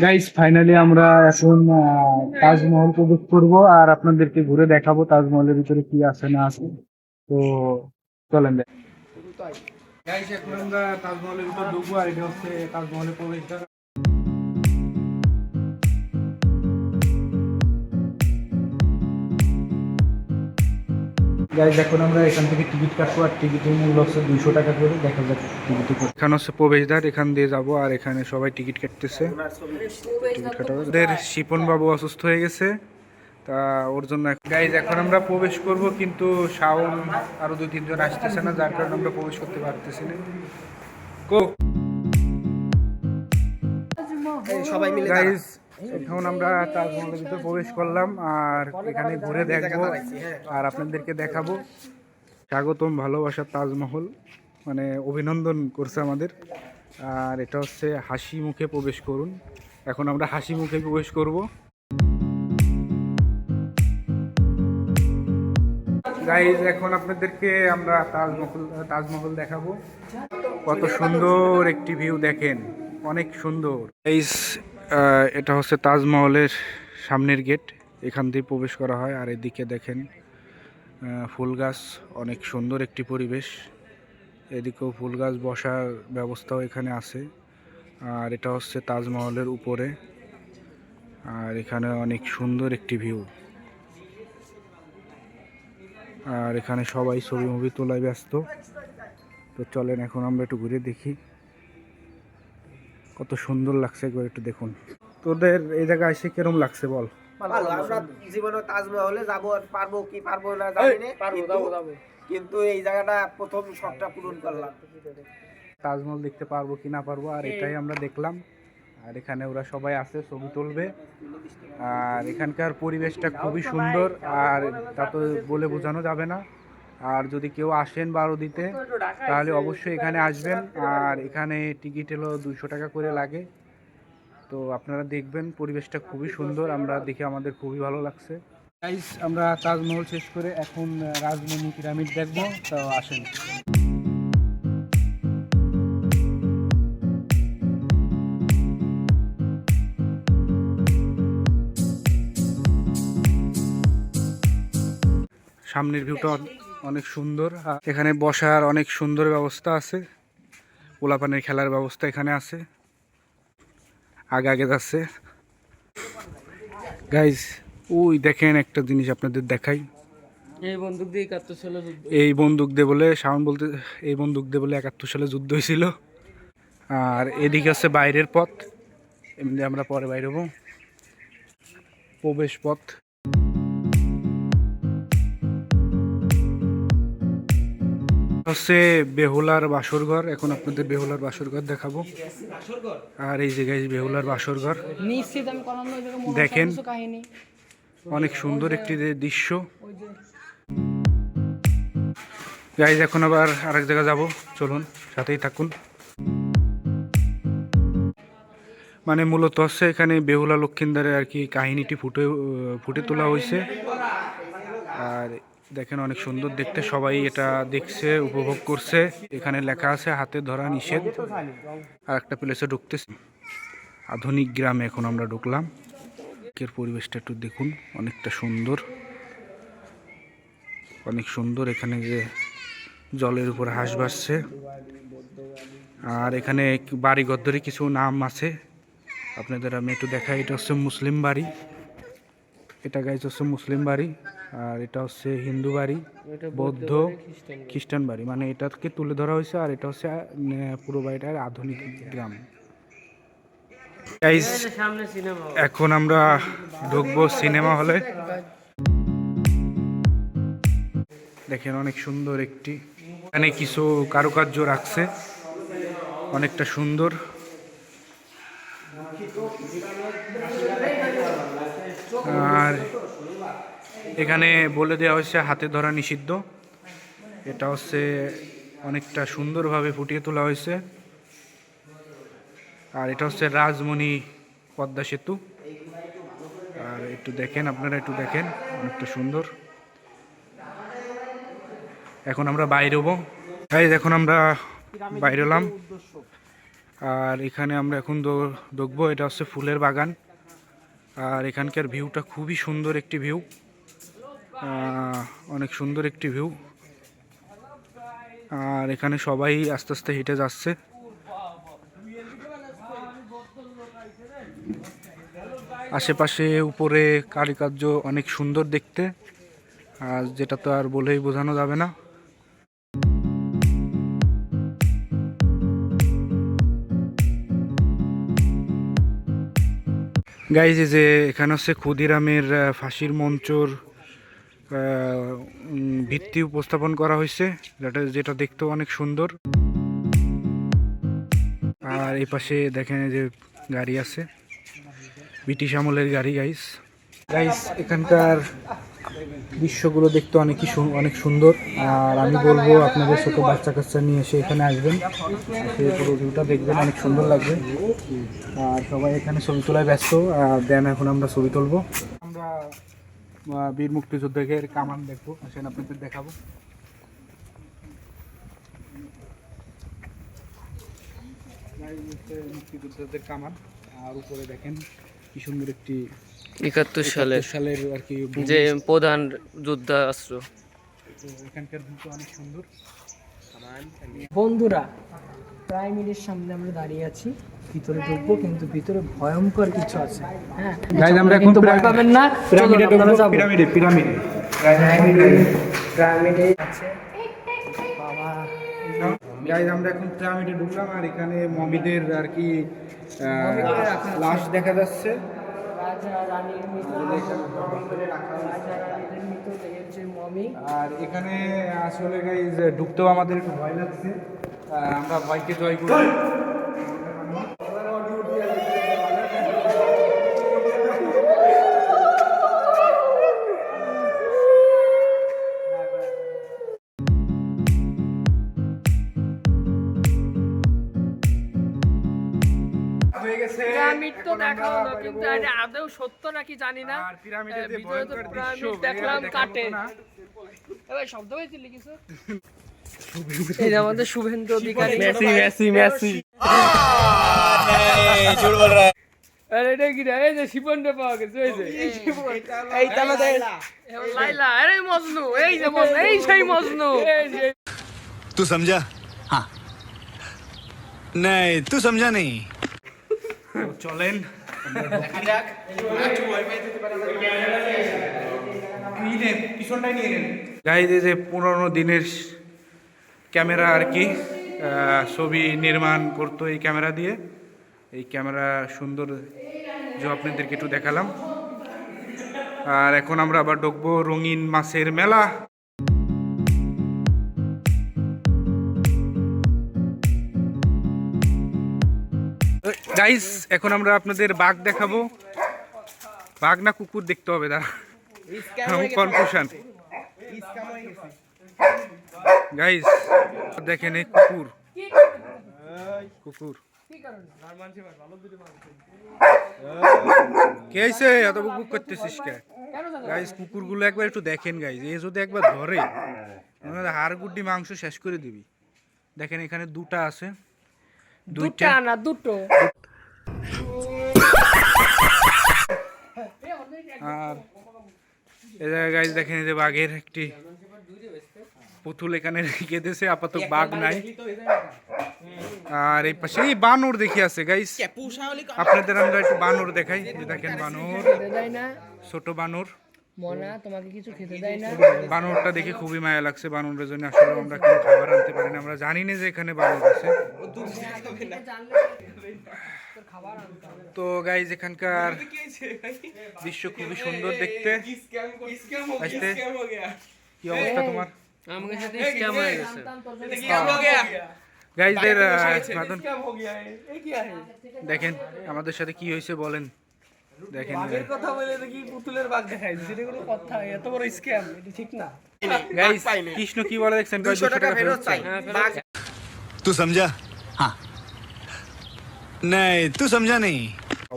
Guys finally আমরা এখন তাজমহল প্রবেশ করব আর আপনাদেরকে ঘুরে দেখাবো তাজমহলের ভিতরে কি আছে না আছে। তো চলেন গাইস, এখন আমরা তাজমহলের ভিতর ঢুকবো আর এটা হচ্ছে তাজমহলের প্রবেশদ্বার। গাইস, এখন আমরা এখান থেকে টিকিট কাটবো আর টিকিটের মূল্য হচ্ছে 200 টাকা করে। দেখা যাক টিকিট। এখানে হচ্ছে প্রবেশদ্বার, এখান দিয়ে যাবো আর এখানে সবাই টিকিট কাটতেছে। টিকিট কাটা ওদের শিপন বাবু অসুস্থ হয়ে গেছে, তা ওর জন্য গাইজ এখন আমরা প্রবেশ করব, কিন্তু শাওন আরো 2-3 জন আসতেছে না, যার কারণে আমরা প্রবেশ করতে পারতেছি না। সবাই মিলে গাইজ এখন আমরা তাজমহলের ভিতরে প্রবেশ করলাম আর এখানে ঘুরে দেখবো আর আপনাদেরকে দেখাবো। স্বাগতম, ভালোবাসা তাজমহল, মানে অভিনন্দন করছে আমাদের। আর এটা হচ্ছে হাসি মুখে প্রবেশ করুন। এখন আমরা হাসি মুখে প্রবেশ করব। গাইজ এখন আপনাদেরকে আমরা তাজমহল দেখাবো। কত সুন্দর একটি ভিউ দেখেন, অনেক সুন্দর। গাইজ এটা হচ্ছে তাজমহলের সামনের গেট, এখান দিয়ে প্রবেশ করা হয়। আর এদিকে দেখেন ফুল গাছ, অনেক সুন্দর একটি পরিবেশ। এদিকেও ফুল গাছ, বসার ব্যবস্থাও এখানে আছে। আর এটা হচ্ছে তাজমহলের উপরে, আর এখানে অনেক সুন্দর একটি ভিউ। আর এখানে সবাই ছবি মুভি তোলায় ব্যস্ত। তো চলেন এখন আমরা একটু ঘুরে দেখি, কত সুন্দর লাগছে একবার একটু দেখুন। তোদের এই জায়গায় এসে কিরম লাগছে বল? ভালো। আমরা জীবনে তাজমহলে যাব, পারবো কি পারবো না জানি না, কিন্তু এই জায়গাটা প্রথম শখটা পূরণ করলাম। তাজমহল দেখতে পারবো কি না পারবো, আর এটাই আমরা দেখলাম। আর এখানে ওরা সবাই আছে, ছবি তুলবে। আর এখানকার পরিবেশটা খুবই সুন্দর, আর তা তো বলে বোঝানো যাবে না। আর যদি কেউ আসেন বারোদিতে, তাহলে অবশ্যই এখানে আসবেন। আর এখানে টিকিট হলো 200 টাকা করে লাগে। তো আপনারা দেখবেন, পরিবেশটা খুবই সুন্দর, আমরা দেখে আমাদের খুবই ভালো লাগছে। গাইস, আমরা তাজমহল শেষ করে এখন রাজমণি পিরামিড দেখবো, তো আসেন। সামনের ভিউটা অনেক সুন্দর, এখানে বসার অনেক সুন্দর ব্যবস্থা আছে। পোলাপানের খেলার ব্যবস্থা এখানে আছে, আগে আগে যাচ্ছে। গাইজ ওই দেখেন একটা জিনিস আপনাদের দেখাই। এই বন্দুক দিয়ে 71 সালে যুদ্ধ, এই বন্দুক দিয়ে বলে শাওন বলতে, এই বন্দুক দিয়ে বলে 71 সালে যুদ্ধ হয়েছিল। আর এদিকে আছে বাইরের পথ, এমনি আমরা পরে বাইরে হবো। প্রবেশ পথ। হচ্ছে বেহুলার বাসরঘর, এখন আপনাদের বেহুলার বাসরঘর দেখাবো। আর এই যে গাইজ বেহুলার বাসরঘর, নিশ্চিত আমি কলাম না, ওই জায়গায় দেখেন কিছু কাহিনী। অনেক সুন্দর একটি দৃশ্য। গাইজ এখন আবার আরেক জায়গায় যাব, চলুন সাথেই থাকুন। মানে মূলত হচ্ছে এখানে বেহুলা লক্ষিন্দারের আর কি কাহিনীটি ফুটে তোলা হয়েছে। আর দেখেন অনেক সুন্দর দেখতে, সবাই এটা দেখছে, উপভোগ করছে। এখানে লেখা আছে হাতে ধরা নিষেধ। আর একটা প্লেসে ঢুকতেছে, আধুনিক গ্রামে এখন আমরা ঢুকলাম। এর পরিবেশটা একটু দেখুন, অনেকটা সুন্দর, অনেক সুন্দর। এখানে যে জলের উপর হাঁস ভাসছে, আর এখানে বাড়ি ঘরদরে কিছু নাম আছে, আপনাদের আমি একটু দেখাই। এটা হচ্ছে মুসলিম বাড়ি, এটা গাইজ হচ্ছে মুসলিম বাড়ি। আর এটা হচ্ছে হিন্দু বাড়ি, বৌদ্ধ, খ্রিস্টান বাড়ি, মানে এটাকে তুলে ধরা হয়েছে। আর এটা হচ্ছে পুরো বাড়িটার আধুনিক গ্রাম। গাইজ এখন আমরা ঢুকবো সিনেমা হলে। দেখেন অনেক সুন্দর একটি, এখানে কিছু কারুকার্য রাখছে, অনেকটা সুন্দর। আর এখানে বলে দেওয়া হয়েছে হাতে ধরা নিষিদ্ধ। এটা হচ্ছে অনেকটা সুন্দরভাবে ফুটিয়ে তোলা হয়েছে। আর এটা হচ্ছে রাজমণি পদ্মা সেতু। আর একটু দেখেন, আপনারা একটু দেখেন, অনেকটা সুন্দর। এখন আমরা বাইরে হবো। এখন আমরা বাইরে হলাম, আর এখানে আমরা এখন দেখবো, এটা হচ্ছে ফুলের বাগান। আর এখানকার ভিউটা খুবই সুন্দর একটি ভিউ, অনেক সুন্দর একটি ভিউ। আর এখানে সবাই আস্তে আস্তে হেঁটে যাচ্ছে। আশেপাশে উপরে কারুকার্য অনেক সুন্দর দেখতে, আর যেটা তো আর বলেই বোঝানো যাবে না। গাইজ, এই যে এখানে হচ্ছে ক্ষুদিরামের ফাঁসির মঞ্চর ভিত্তি উপস্থাপন করা হয়েছে, যেটা দেখতেও অনেক সুন্দর। আর এই পাশে দেখেন যে গাড়ি আছে, ব্রিটিশ আমলের গাড়ি। গাইজ এখানকার দৃশ্যগুলো দেখতে অনেক সুন্দর। আর আমি বলবো আপনাদের ছোট বাচ্চা কাচ্চা নিয়ে এসে এখানে আসবেন, এসে পুরো ভিউটা দেখবেন, অনেক সুন্দর লাগবে। আর সবাই এখানে ছবি তোলায় ব্যস্ত। দেন এখন আমরা ছবি তুলবো। আমরা বীর মুক্তিযোদ্ধাদের কামান দেখবো, আসেন আপনাদের দেখাবো। মুক্তিযোদ্ধাদের কামান, আর উপরে দেখেন কি সুন্দর একটি 71 সালের আর কি যে প্রধান যুদ্ধাস্ত্র। এখানকার ভিউ অনেক সুন্দর। বন্ধুরা, প্রাইমারির সামনে আমরা দাঁড়িয়ে আছি, ভিতরে ঢুকবো, কিন্তু ভিতরে ভয়ঙ্কর কিছু আছে। হ্যাঁ, গাইজ আমরা এখন কিন্তু ভয় পাবেন না, পিরামিডে আপনারা যাবো। পিরামিডে আছে বাবা। গাইজ আমরা এখন পিরামিডে ঢুকলাম, আর এখানে মমিদের আর কি লাশ দেখা যাচ্ছে। রাজা রানীর মৃতদেহের যে মমি। আর এখানে আসলে গাইজ ঢুকতেও আমাদের একটু ভয় লাগছে, আমরা ভয়কে জয় করি। পিরামিড তো দেখা হলো, কিন্তু এটা আদৌ সত্য নাকি জানি না। আর পিরামিডের যে ভিতরে তো ভয়ঙ্কর পিরামিড দৃশ্য, দেখলাম এটা কাটে। দেখাবো না। এবার শব্দ হয়েছিল কিছু। এই যে আমাদের শুভেন্দু অধিকারী। মেসি। আরে এটা কি রে? এই যে শিপনটা পাওয়া গেছে, এই যে এইটা আমাদের লাইলা, আরে মজনু, এই যে মজনু, এই সেই মজনু। এই যে तू समझा? हाँ। नहीं, तू समझा नहीं। তো চলেন গাইজ, এই যে পুরোনো দিনের ক্যামেরা আর কি, ছবি নির্মাণ করতো এই ক্যামেরা দিয়ে। এই ক্যামেরা সুন্দর যে আপনাদেরকে একটু দেখালাম। আর এখন আমরা আবার ঢুকবো রঙিন মাছের মেলা। গাইস, এখন আমরা আপনাদের বাঘ দেখাবো। বাঘ না কুকুর দেখতে হবে, দাঁড়া, কনফিউশন। গাইস দেখেন, এই কুকুর কে আইছে? এত বুক করতেছিস কে? গাইস কুকুরগুলো একবার একটু দেখেন গাইস, এ যদি একবার ধরে হাড় গুড্ডি মাংস শেষ করে দিবি। দেখেন এখানে দুটা আছে, দুটা না দুটো। আর এই জায়গায় গাইস দেখেন, এই যে বাঘের একটি পুতুল এখানে রেখে দিয়েছে, আপাতত বাঘ নাই। আর এই পাশে এই বানর দেখি আছে গাইস, আপনাদের আমরা একটু বানর দেখাই। এই দেখেন বানর, খেতে দেয় না ছোট বানর। মনা, তোমাকে কিছু খেতে দেয় না। বানরটা দেখে খুবই মায়া লাগছে। বানরের জন্য আসলে আমরা কোনো খাবার আনতে পারি না, আমরা জানি না যে এখানে বানর আছে। তো গাইজ এখানকার দৃশ্য খুবই সুন্দর দেখতে। আসতে কি অবস্থা তোমার? আমাদের সাথে স্ক্যাম হয়ে গেছে। গাইজদের দেখেন আমাদের সাথে কি হয়েছে বলেন। দেখেন কথা বলে দেখি পুতুলের বাঘ দেখাই, যেটা কোনো কথা, এত বড় স্ক্যাম, এটা ঠিক না। গাইজ কৃষ্ণ কি বলে দেখছেন? 200 টাকা ফেরত চাই। तू समझा? हाँ। नहीं, तू समझा नहीं।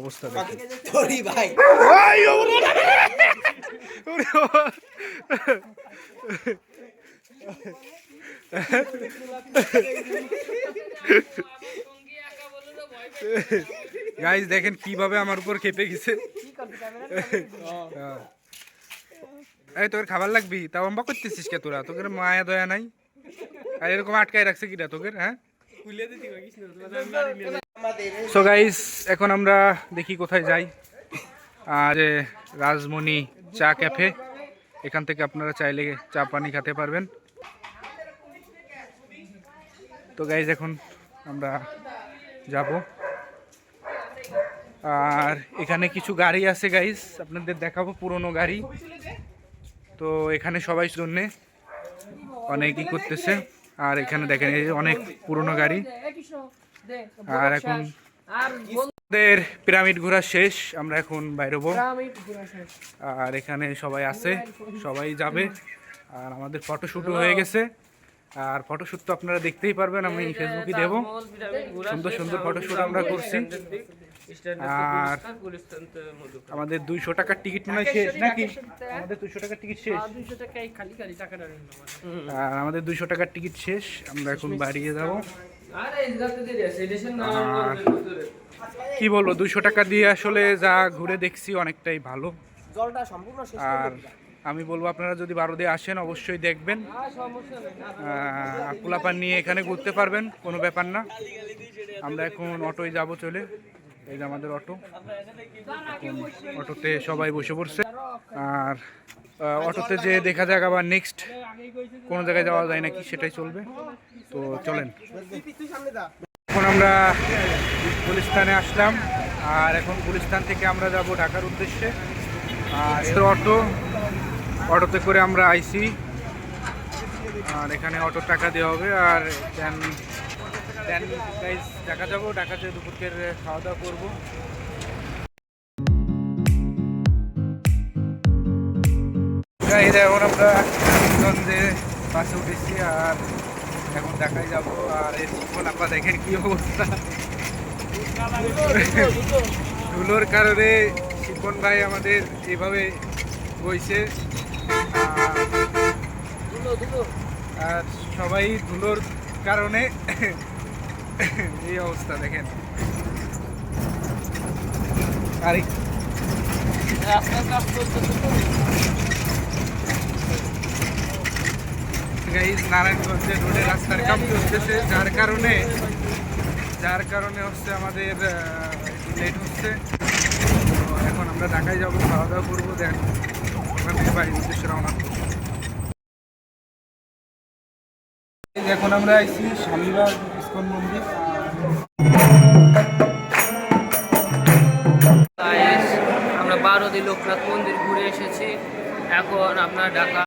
অবস্থা দেখেন। সরি ভাই। গাইস দেখেন কিভাবে আমার উপর খেপে গেছে। এই তোর খাবার লাগবি তাও অম্বা করতেছিস কে তোরা? তোকে মায়া দয়া নাই? আর এরকম আটকায় রাখছে কিনা তোকে? হ্যাঁ সো গাইস এখন আমরা দেখি কোথায় যাই। আর রাজমণি চা ক্যাফে, এখান থেকে আপনারা চাইলে চা পানি খেতে পারবেন। তো গাইস এখন আমরা যাব। আর এখানে কিছু গাড়ি আছে গাইস, আপনাদের দেখাবো পুরনো গাড়ি। তো এখানে সবাই জন্য অনেকই করতেছে। আর এখানে দেখেন এই যে অনেক পুরনো গাড়ি। আর এখন আমাদের পিরামিড ঘোরা শেষ, আমরা এখন বাইরবো। আর এখানে সবাই আছে, সবাই যাবে। আর আমাদের ফটোশ্যুটও হয়ে গেছে। আর ফটোশ্যুট তো আপনারা দেখতেই পারবেন, আমি ফেসবুকে দেবো। সুন্দর সুন্দর ফটোশ্যুট আমরা করছি। আর আমাদের 200 টাকার টিকিট মনে হয় শেষ নাকি? আমাদের 200 টাকার টিকিট শেষ। আর আমাদের 200 টাকার টিকিট শেষ, আমরা এখন বাড়িয়ে যাব। আর কি বলবো, 200 টাকা দিয়ে আসলে যা ঘুরে দেখছি অনেকটাই ভালো। জলটা সম্পূর্ণ শেষ আর আমি বলবো আপনারা যদি 12 দিয়ে আসেন অবশ্যই দেখবেন। পোলাপান নিয়ে এখানে ঘুরতে পারবেন, কোনো ব্যাপার না। আমরা এখন অটোয় যাব চলে, এই যে আমাদের অটো। অটোতে সবাই বসে পড়ছে। আর অটোতে যে দেখা যাক আবার নেক্সট কোনো জায়গায় যাওয়া যায় নাকি সেটাই চলবে। তো চলেন, এখন আমরা গুলিস্তানে আসলাম। আর এখন গুলিস্তান থেকে আমরা যাব ঢাকার উদ্দেশ্যে। আর অটোতে করে আমরা আইছি। আর এখানে অটোর টাকা দেওয়া হবে। আর দেন গাইস ঢাকা যাবো, ঢাকাতে দুপুরের খাওয়া দাওয়া করবো। গাইস এখন আমরা কিশোরগঞ্জে বাসে উঠেছি আর এখন ঢাকায় যাবো। আর এই শিপন আপা দেখেন কি অবস্থা, ধুলোর কারণে শিপন ভাই আমাদের এইভাবে বইছে। আর সবাই ধুলোর কারণে এই অবস্থা দেখেন। আর গাইস নারায়ণগঞ্জের রোডে রাস্তার কাজ চলতেছে, যার কারণে হচ্ছে আমাদের লেট হচ্ছে। এখন আমরা ঢাকায় যাবো, খাওয়া দাওয়া করবো, দেন ওখান থেকে বাড়ির উদ্দেশ্যে রওনা করবো। এখন আমরা আইছি শালিবাগ ইস্কন মন্দির। আমরা 12 লোকনাথ মন্দির ঘুরে এসেছি। এখন আপনার ঢাকা